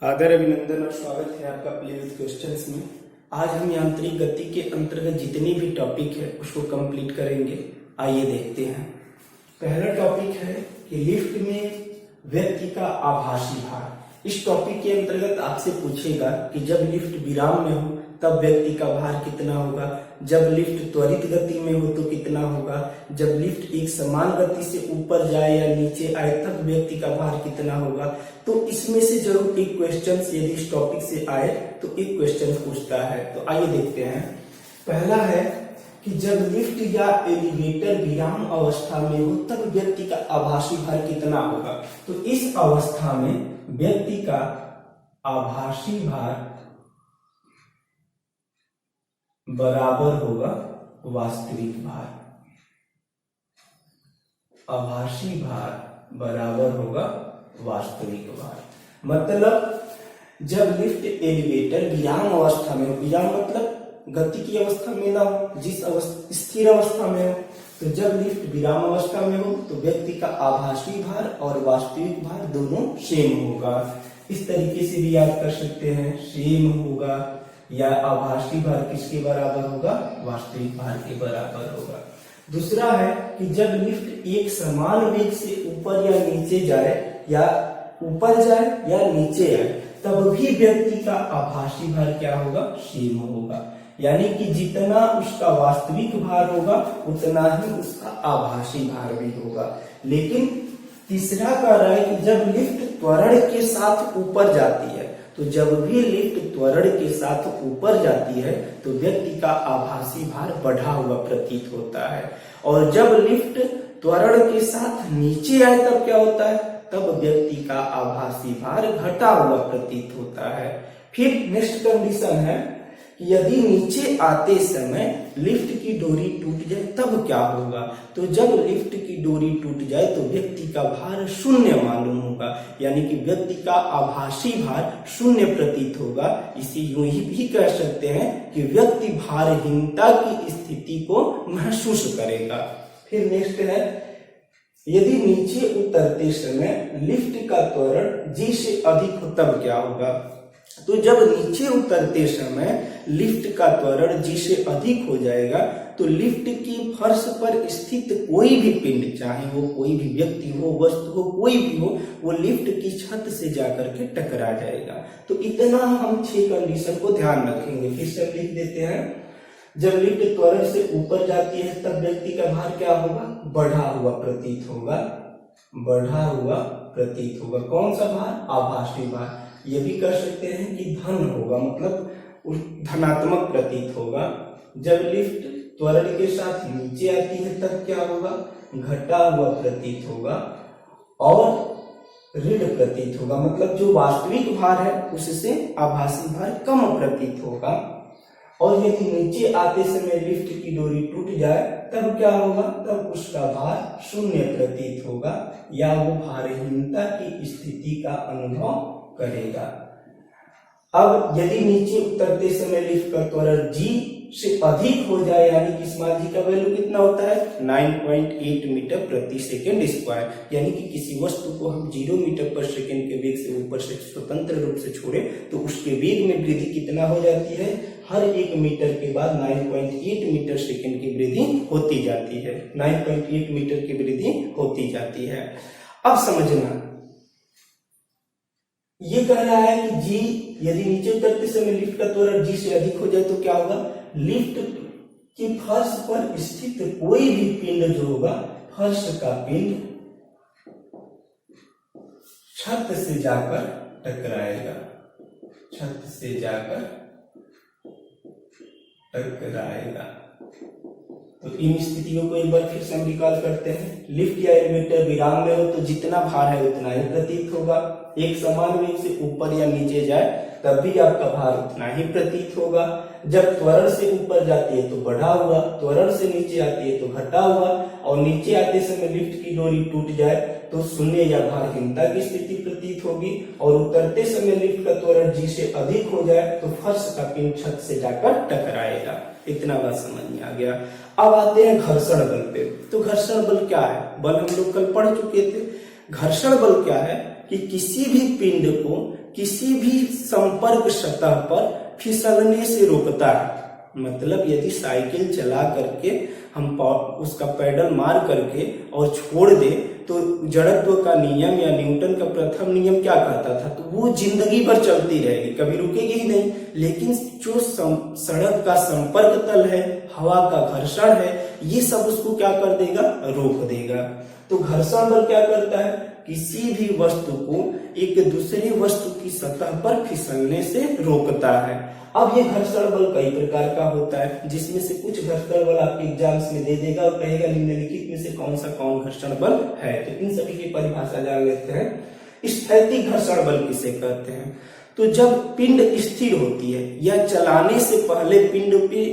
आदर अभिनंदन और स्वागत है आपका प्ले विद क्वेश्चंस में। आज हम यांत्रिक गति के अंतर्गत जितनी भी टॉपिक है उसको कंप्लीट करेंगे। आइए देखते हैं। पहला टॉपिक है कि लिफ्ट में व्यक्ति का आभासी भार। इस टॉपिक के अंतर्गत आपसे पूछेगा कि जब लिफ्ट विराम में हो तब व्यक्ति का भार कितना होगा, जब लिफ्ट त्वरित गति में हो तो कितना होगा, जब लिफ्ट एक समान गति से ऊपर जाए या नीचे आए तब व्यक्ति का भार कितना होगा। तो इसमें से जरूर एक क्वेश्चन यदि इस टॉपिक से आए तो एक क्वेश्चन पूछता है। तो आइए देखते हैं। पहला है कि जब लिफ्ट या एलिवेटर विराम अवस्था में हो तब व्यक्ति का आभासी भार कितना होगा। तो इस अवस्था में व्यक्ति का आभासी भार बराबर होगा वास्तविक भार। आभासी भार बराबर होगा वास्तविक भार। मतलब जब लिफ्ट एलिवेटर विराम अवस्था में हो, विराम मतलब गति की अवस्था में ना हो, जिस अवस्था स्थिर अवस्था में हो, तो जब लिफ्ट विराम अवस्था में हो तो व्यक्ति का आभासी भार और वास्तविक भार दोनों सेम होगा। इस तरीके से भी याद कर सकते हैं, सेम होगा या आभासी भार किसके बराबर होगा, वास्तविक भार के बराबर होगा। दूसरा है कि जब लिफ्ट एक समान वेग से ऊपर या नीचे जाए या ऊपर जाए या नीचे आए तब भी व्यक्ति का आभासी भार क्या होगा, सेम होगा। यानी कि जितना उसका वास्तविक भार होगा उतना ही उसका आभासी भार भी होगा। लेकिन तीसरा कह रहा है कि जब लिफ्ट त्वरण के साथ ऊपर जाती है, तो जब भी लिफ्ट त्वरण के साथ ऊपर जाती है तो व्यक्ति का आभासी भार बढ़ा हुआ प्रतीत होता है, और जब लिफ्ट त्वरण के साथ नीचे आए तब क्या होता है, तब व्यक्ति का आभासी भार घटा हुआ प्रतीत होता है। फिर नेक्स्ट कंडीशन है कि यदि नीचे आते समय लिफ्ट की डोरी टूट जाए तब क्या होगा। तो जब लिफ्ट की डोरी टूट जाए तो व्यक्ति का भार शून्य मालूम होगा, यानी कि व्यक्ति का आभासी भार शून्य प्रतीत होगा। इसे यूं ही भी कह सकते हैं कि व्यक्ति भारहीनता की स्थिति को महसूस करेगा। फिर नेक्स्ट है, यदि नीचे उतरते समय लिफ्ट का त्वरण g से अधिक हो तब क्या होगा। तो जब नीचे उतरते समय लिफ्ट का त्वरण g से अधिक हो जाएगा तो लिफ्ट की फर्श पर स्थित कोई भी पिंड, चाहे वो कोई भी व्यक्ति हो, वस्तु हो, कोई भी हो, वो लिफ्ट की छत से जाकर के टकरा जाएगा। तो इतना हम 6 कंडीशन को ध्यान रखेंगे। फिर से लिख देते हैं। जब लिफ्ट त्वरण से ऊपर जाती है तब व्यक्ति का भार क्या होगा, बढ़ा हुआ प्रतीत होगा, बढ़ा हुआ प्रतीत होगा। कौन सा भार, आभासी भार। ये भी कह सकते हैं कि धन होगा, मतलब धनात्मक प्रतीत होगा। जब लिफ्ट त्वरण के साथ नीचे आती है तब क्या होगा, घटा हुआ प्रतीत होगा और ऋण प्रतीत होगा, मतलब जो वास्तविक भार है उससे आभासी भार कम प्रतीत होगा। और यदि नीचे आते समय लिफ्ट की डोरी टूट जाए तब क्या होगा, तब उसका भार शून्य प्रतीत होगा या वो भारहीनता की स्थिति का अनुभव करेगा। अब यदि नीचे उतरते समय लिफ्ट का त्वरण g से अधिक हो जाए, यानी कि स्मॉल g का वैल्यू कितना होता है, 9.8 मीटर प्रति सेकेंड स्क्वायर, यानी कि किसी वस्तु को हम 0 मीटर पर सेकेंड के वेग से ऊपर से स्वतंत्र रूप से छोड़े तो उसके वेग में वृद्धि कितना हो जाती है, हर 1 मीटर के बाद 9.8 मीटर सेकेंड की वृद्धि होती जाती है, 9.8 मीटर की वृद्धि होती जाती है। अब समझना, ये कह रहा है कि g यदि नीचे उतरते समय लिफ्ट का त्वरण g से अधिक हो जाए तो क्या होगा, लिफ्ट की फर्श पर स्थित कोई भी पिंड जो होगा, फर्श का पिंड छत से जाकर टकराएगा, छत से जाकर टकराएगा। तो इन स्थितियों को एक बार फिर से हम रिकॉल करते हैं। लिफ्ट या एलिवेटर विराम में हो तो जितना भार है उतना ही प्रतीत होगा। एक समान वेग से ऊपर या नीचे जाए तब भी आपका भार उतना ही प्रतीत होगा। जब त्वरण से ऊपर जाती है तो बढ़ा हुआ, त्वरण से नीचे आती है तो घटा हुआ, और नीचे आते समय लिफ्ट की डोरी टूट जाए तो शून्य या भारहीनता की स्थिति प्रतीत होगी, और उतरते समय लिफ्ट का त्वरण g से अधिक हो जाए तो फर्श का पिंड छत से जाकर टकराएगा। इतना बात समझ में आ गया। अब आते हैं घर्षण बल पे। तो घर्षण बल क्या है, बल हम लोग कल पढ़ चुके थे। घर्षण बल क्या है कि किसी भी पिंड को किसी भी संपर्क सतह पर फिसलने से रोकता है। मतलब यदि साइकिल चला करके हम उसका पैडल मार करके और छोड़ दे तो जड़त्व का नियम या न्यूटन का प्रथम नियम क्या कहता था, तो वो जिंदगी भर चलती रहेगी, कभी रुकेगी ही नहीं। लेकिन जो सड़क का संपर्क तल है, हवा का घर्षण है, ये सब उसको क्या कर देगा, रोक देगा। तो घर्षण बल क्या करता है, किसी भी वस्तु को एक दूसरी वस्तु की सतह पर फिसलने से रोकता है। अब ये घर्षण बल कई प्रकार का होता है, जिसमें से कुछ घर्षण बल आपके एग्जाम्स में दे देगा और कहेगा निम्नलिखित में से कौन सा कौन घर्षण बल है। तो इन सभी की परिभाषा जान लेते हैं। स्थैतिक घर्षण बल किसे कहते हैं, तो जब पिंड स्थिर होती है या चलाने से पहले पिंड पे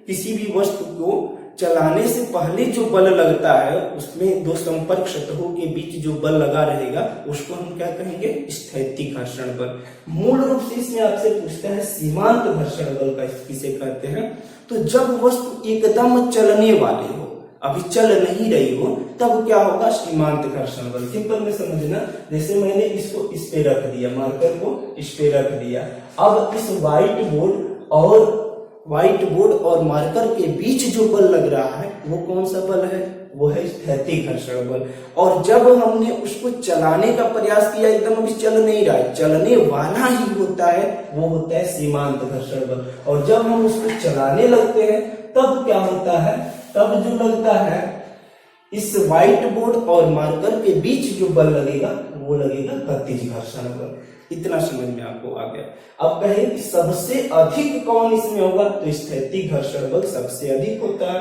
किसी भी वस्तु को चलाने से पहले जो बल लगता है, उसमें दो संपर्क सतहों के बीच जो बल लगा रहेगा उसको हम क्या कहेंगे, स्थैतिक घर्षण बल। मूल रूप से इसमें आपसे पूछता है सीमांत घर्षण बल का किसे कहते हैं, तो जब वस्तु एकदम चलने वाली हो, अभी चल नहीं रही हो, तब क्या होगा, सीमांत घर्षण बल। सिंपल में समझना, जैसे मैंने इसको इस पे रख दिया, मार्कर को इस पे रख दिया, अब इस व्हाइट बोर्ड और मार्कर के बीच जो बल लग रहा है वो कौन सा बल है, वो है स्थैतिक घर्षण बल। और जब हमने उसको चलाने का प्रयास किया, एकदम अभी चल नहीं रहा है, चलने वाला ही होता है, वो होता है सीमांत घर्षण बल। और जब हम उसको चलाने लगते हैं तब क्या होता है, तब जो लगता है इस व्हाइट बोर्ड और मार्कर के बीच जो बल लगेगा वो लगेगा गतिज घर्षण बल। इतना समझ में आपको आ गया। अब कहें कि सबसे अधिक कौन इसमें होगा, तो स्थैतिक घर्षण बल सबसे अधिक होता है।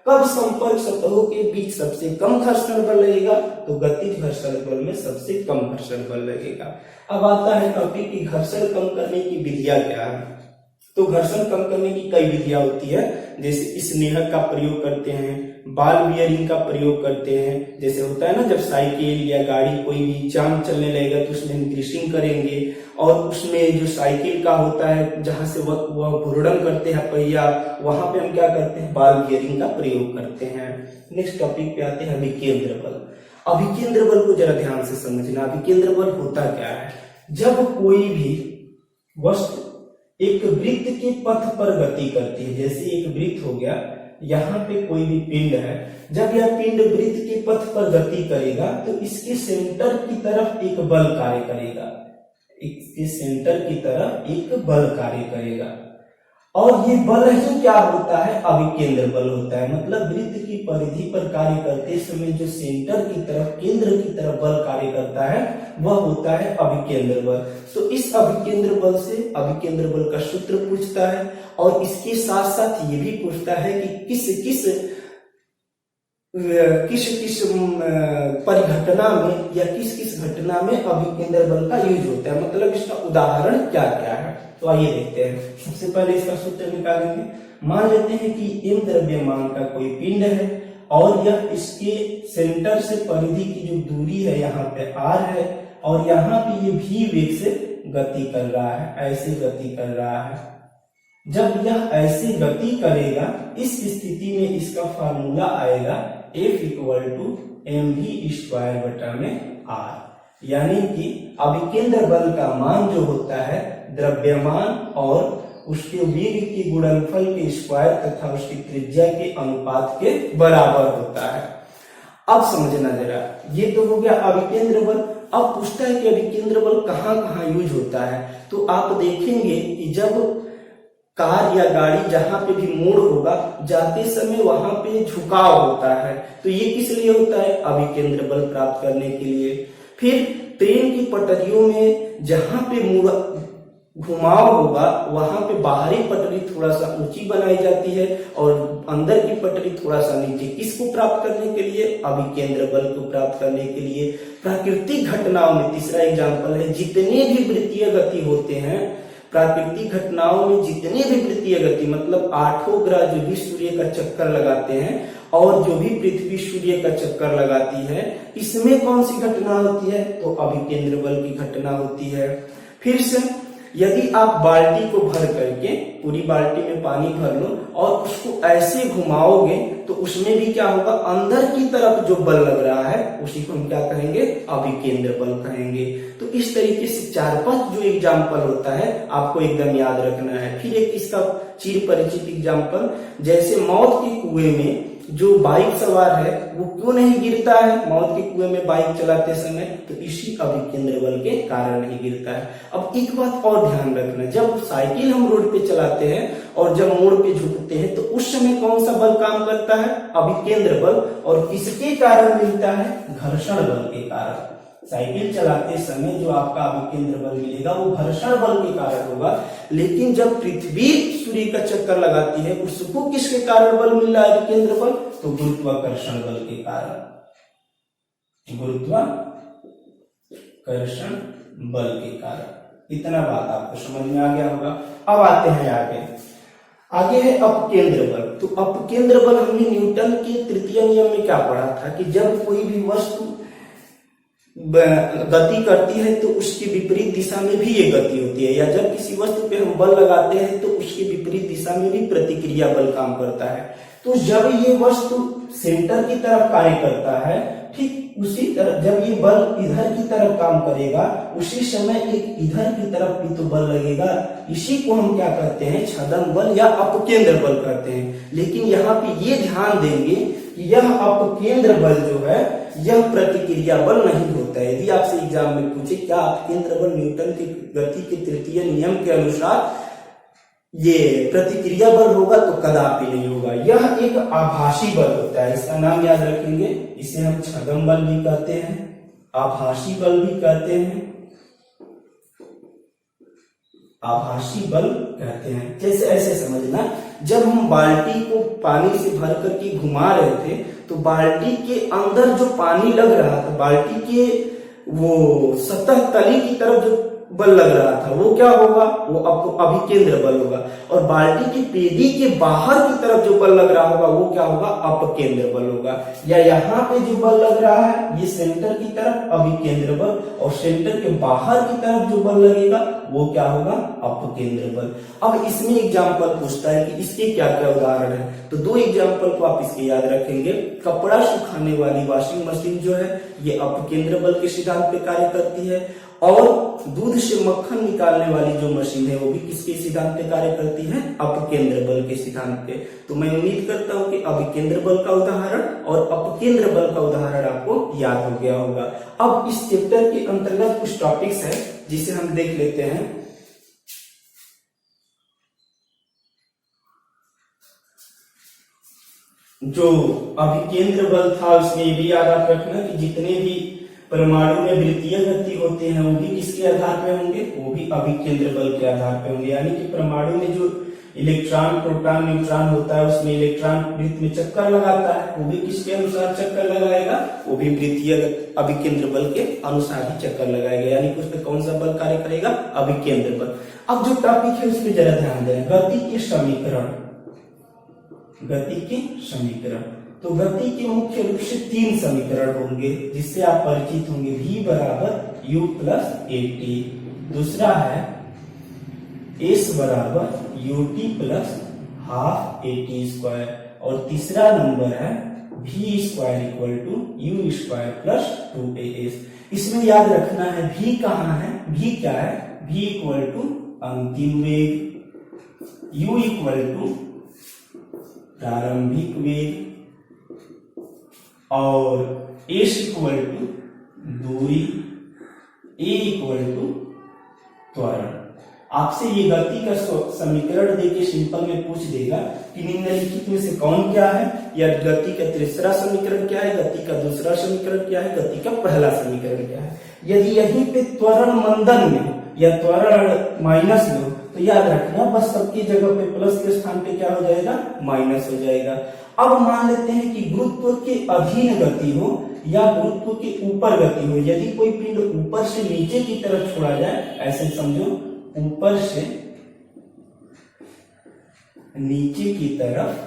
कब संपर्क सतहों के बीच सबसे कम घर्षण बल लगेगा, तो गतिज घर्षण बल में सबसे कम घर्षण बल लगेगा। अब आता है टॉपिक की घर्षण कम करने की विधियां क्या है। तो घर्षण कम करने की कई विधियां होती है, जैसे स्नेहक का प्रयोग करते हैं, बॉल बियरिंग का प्रयोग करते हैं। जैसे होता है ना, जब साइकिल या गाड़ी कोई भी जाम चलने लगेगा तो उसमें ग्रीसिंग करेंगे, और उसमें जो साइकिल का होता है जहां से वह घूर्णन करते हैं पहिया, वहां पे हम क्या करते हैं, बॉल बियरिंग का प्रयोग करते हैं। नेक्स्ट टॉपिक पे आते हैं अभिकेंद्र बल। अभिकेंद्र बल को जरा ध्यान से समझना। अभिकेंद्र बल होता क्या है, जब कोई भी वस्तु एक वृत्त के पथ पर गति करती है, जैसे एक वृत्त हो गया, यहाँ पे कोई भी पिंड है, जब यह पिंड वृत्त के पथ पर गति करेगा तो इसके सेंटर की तरफ एक बल कार्य करेगा, इसके सेंटर की तरफ एक बल कार्य करेगा, और ये बल ही क्या होता है, अभिकेंद्र बल होता है। मतलब वृत्त की परिधि पर कार्य करते समय जो सेंटर की तरफ, केंद्र की तरफ बल कार्य करता है वह होता है अभिकेंद्र बल। तो इस अभिकेंद्र बल से अभिकेंद्र बल का सूत्र पूछता है, और इसके साथ साथ ये भी पूछता है कि किस किस परिघटना में या किस किस घटना में अभिकेंद्र बल का यूज होता है, मतलब इसका उदाहरण क्या क्या है। तो आइए देखते हैं। सबसे पहले इसका सूत्र निकालेंगे। मान लेते हैं कि m द्रव्यमान का कोई पिंड है और यह इसके सेंटर से परिधि की जो दूरी है यहाँ पे r है, और यहाँ पे ये v वेग से गति कर रहा है, ऐसे गति कर रहा है। जब यह ऐसी गति करेगा, इस स्थिति में इसका फार्मूला आएगा F = mv²/r, यानी कि अभिकेंद्र बल का मान जो होता है द्रव्यमान और उसके वेग के गुणनफल के स्क्वायर तथा उसकी त्रिज्या के अनुपात के बराबर होता है। अब समझना जरा, ये तो हो गया अभिकेंद्र बल। अब पूछता है कि अभिकेंद्र बल कहाँ कहाँ यूज होता है। तो आप देखेंगे कि जब कार या गाड़ी जहां पे भी मोड़ होगा, जाते समय वहां पे झुकाव होता है, तो ये किस लिए होता है, अभिकेंद्र बल प्राप्त करने के लिए। फिर ट्रेन की पटरियों में जहां पे घुमाव होगा, वहां पे बाहरी पटरी थोड़ा सा ऊंची बनाई जाती है और अंदर की पटरी थोड़ा सा नीचे। किसको प्राप्त करने के लिए, अभिकेंद्र बल को प्राप्त करने के लिए। प्राकृतिक घटनाओं में तीसरा एग्जाम्पल है, जितने भी वृत्तीय गति होते हैं, प्राकृतिक घटनाओं में जितने भी वृत्तीय गति, मतलब 8 ग्रह जो भी सूर्य का चक्कर लगाते हैं और जो भी पृथ्वी सूर्य का चक्कर लगाती है, इसमें कौन सी घटना होती है, तो अभिकेंद्र बल की घटना होती है। फिर से यदि आप बाल्टी को भर करके पूरी बाल्टी में पानी भर लो और उसको ऐसे घुमाओगे तो उसमें भी क्या होगा, अंदर की तरफ जो बल लग रहा है उसी को हम क्या कहेंगे, अभिकेंद्र बल कहेंगे। तो इस तरीके से 4-5 जो एग्जाम्पल होता है आपको एकदम याद रखना है। फिर एक इसका चिर परिचित एग्जाम्पल, जैसे मौत के कुएं में जो बाइक सवार है वो क्यों नहीं गिरता है, मौत के कुएं में बाइक चलाते समय, तो इसी अभिकेंद्र बल के कारण नहीं गिरता है। अब एक बात और ध्यान रखना, जब साइकिल हम रोड पे चलाते हैं और जब मोड़ पे झुकते हैं तो उस समय कौन सा बल काम करता है, अभिकेंद्र बल, और किसके कारण मिलता है, घर्षण बल के कारण। साइकिल चलाते समय जो आपका अभिकेंद्र बल मिलेगा वो घर्षण बल के कारण होगा, लेकिन जब पृथ्वी सूर्य का चक्कर लगाती है उसको किसके कारण बल मिल रहा है, अभिकेंद्र बल, तो गुरुत्वाकर्षण बल के कारण, गुरुत्वाकर्षण बल के कारण। इतना बात आपको समझ में आ गया होगा। अब आते हैं आगे है अपकेंद्र बल। तो अपकेंद्र बल हमने न्यूटन के तृतीय नियम में क्या पढ़ा था कि जब कोई भी वस्तु गति करती है तो उसकी विपरीत दिशा में भी ये गति होती है, या जब किसी वस्तु पे हम बल लगाते हैं तो उसकी विपरीत दिशा में भी प्रतिक्रिया बल काम करता है। तो जब ये वस्तु सेंटर की तरफ कार्य करता है, ठीक उसी तरह जब ये बल इधर की तरफ काम करेगा उसी समय एक इधर की तरफ भी तो बल लगेगा, इसी को हम क्या कहते हैं, छदम बल या अपकेंद्र बल कहते हैं। लेकिन यहाँ पे ये ध्यान देंगे कि यह अपकेंद्र बल जो है यह प्रतिक्रिया बल नहीं होता है। यदि आपसे एग्जाम में पूछे क्या अपकेंद्र बल न्यूटन की गति के तृतीय नियम के अनुसार ये प्रतिक्रिया बल होगा, तो कदापि नहीं होगा। यह एक आभासी बल होता है, इसका नाम याद रखेंगे, इसे हम छदम बल भी कहते हैं, आभासी बल भी कहते हैं, आभासी बल कहते हैं। जैसे ऐसे समझना, जब हम बाल्टी को पानी से भर करके घुमा रहे थे तो बाल्टी के अंदर जो पानी लग रहा था, बाल्टी के वो सतह तली की तरफ जो बल लग रहा था वो क्या होगा, वो अभिकेंद्र बल होगा, और बाल्टी की पेडी के बाहर की तरफ जो बल लग रहा होगा वो क्या होगा, अपकेंद्र बल होगा। या यहाँ पे जो बल लग रहा है ये सेंटर की तरफ अभिकेंद्र बल, और सेंटर के बाहर की तरफ जो बल लगेगा वो क्या होगा, अपकेंद्र बल। अब इसमें एग्जाम्पल पूछता है कि इसके क्या क्या उदाहरण है, तो 2 एग्जाम्पल को आप इसके याद रखेंगे। कपड़ा सुखाने वाली वॉशिंग मशीन जो है ये अपकेंद्र बल के सिद्धांत पे कार्य करती है, और दूध से मक्खन निकालने वाली जो मशीन है वो भी किसके सिद्धांत पे कार्य करती है, अपकेंद्र बल के सिद्धांत पे। तो मैं उम्मीद करता हूं कि अभिकेंद्र बल का उदाहरण और अपकेंद्र बल का उदाहरण आपको याद हो गया होगा। अब इस चैप्टर के अंतर्गत कुछ टॉपिक्स है जिसे हम देख लेते हैं। जो अभिकेंद्र बल था उसमें ये भी याद आप रखना कि जितने भी परमाणु में वृत्तीय गति होते हैं वो भी किसके आधार पे होंगे, वो भी अभिकेंद्र बल के आधार पे होंगे। यानी कि परमाणु में जो इलेक्ट्रॉन, प्रोटॉन, न्यूट्रॉन होता है उसमें इलेक्ट्रॉन वृत्त में चक्कर लगाता है, वो भी किसके अनुसार चक्कर लगाएगा, वो भी वृत्तीय अभिकेंद्र बल के अनुसार ही चक्कर लगाएगा। यानी कि उसमें कौन सा बल कार्य करेगा, अभिकेंद्र बल। अब जो टॉपिक है उसमें जरा ध्यान दें, गति के समीकरण, गति के समीकरण। तो गति के मुख्य रूप से 3 समीकरण होंगे जिससे आप परिचित होंगे, v बराबर u प्लस at, दूसरा है s बराबर ut plus half at square, और तीसरा नंबर है v square equal to u square plus 2as। इसमें याद रखना है v कहाँ है, v क्या है, v इक्वल टू अंतिम वेग, u इक्वल टू प्रारंभिक वेग, और s इक्वल टू दूरी, a इक्वल टू त्वरण। आपसे ये गति का समीकरण देके सिंपल में पूछ देगा कि निम्नलिखित में से कौन क्या है, या गति का तीसरा समीकरण क्या है, गति का दूसरा समीकरण क्या है, गति का पहला समीकरण क्या है। यदि यहीं पे त्वरण मंदन में या त्वरण माइनस में हो तो याद रखना बस सबकी जगह पे प्लस के स्थान पे क्या हो जाएगा, माइनस हो जाएगा। अब मान लेते हैं कि गुरुत्व के अधीन गति हो या गुरुत्व के ऊपर गति हो। यदि कोई पिंड ऊपर से नीचे की तरफ छोड़ा जाए, ऐसे समझो ऊपर से नीचे की तरफ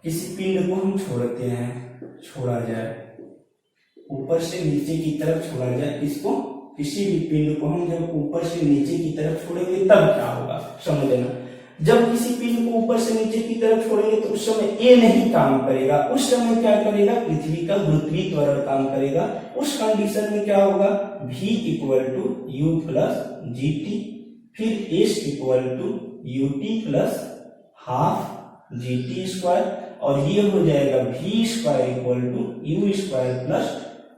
किसी पिंड को हम छोड़ते हैं, छोड़ा जाए, ऊपर से नीचे की तरफ छोड़ा जाए, इसको किसी भी पिंड को हम जब ऊपर से नीचे की तरफ छोड़ेंगे तब क्या होगा समझ लेना। जब किसी पिंड को ऊपर से नीचे की तरफ छोड़ेंगे तो उस समय ए नहीं काम करेगा, उस समय क्या करेगा, पृथ्वी का गुरुत्वीय त्वरण काम करेगा। उस कंडीशन में क्या होगा, v equal to u plus g t, फिर s equal to u t plus half g t square, और ये हो जाएगा v square equal to u square plus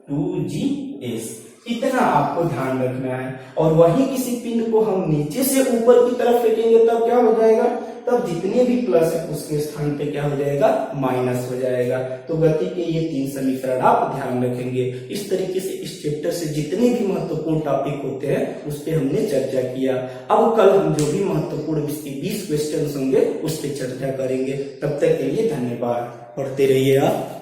2gs। इतना आपको ध्यान रखना है। और वही किसी पिंड को हम नीचे से ऊपर की तरफ फेंकेंगे तब क्या हो जाएगा, तब जितने भी प्लस है उसके स्थान पे क्या हो जाएगा, माइनस हो जाएगा। तो गति के ये 3 समीकरण आप ध्यान रखेंगे। इस तरीके से इस चैप्टर से जितने भी महत्वपूर्ण टॉपिक होते हैं उस पे हमने चर्चा किया। अब कल हम जो भी महत्वपूर्ण 20 क्वेश्चन होंगे उस पे चर्चा करेंगे। तब तक के लिए धन्यवाद, पढ़ते रहिए आप।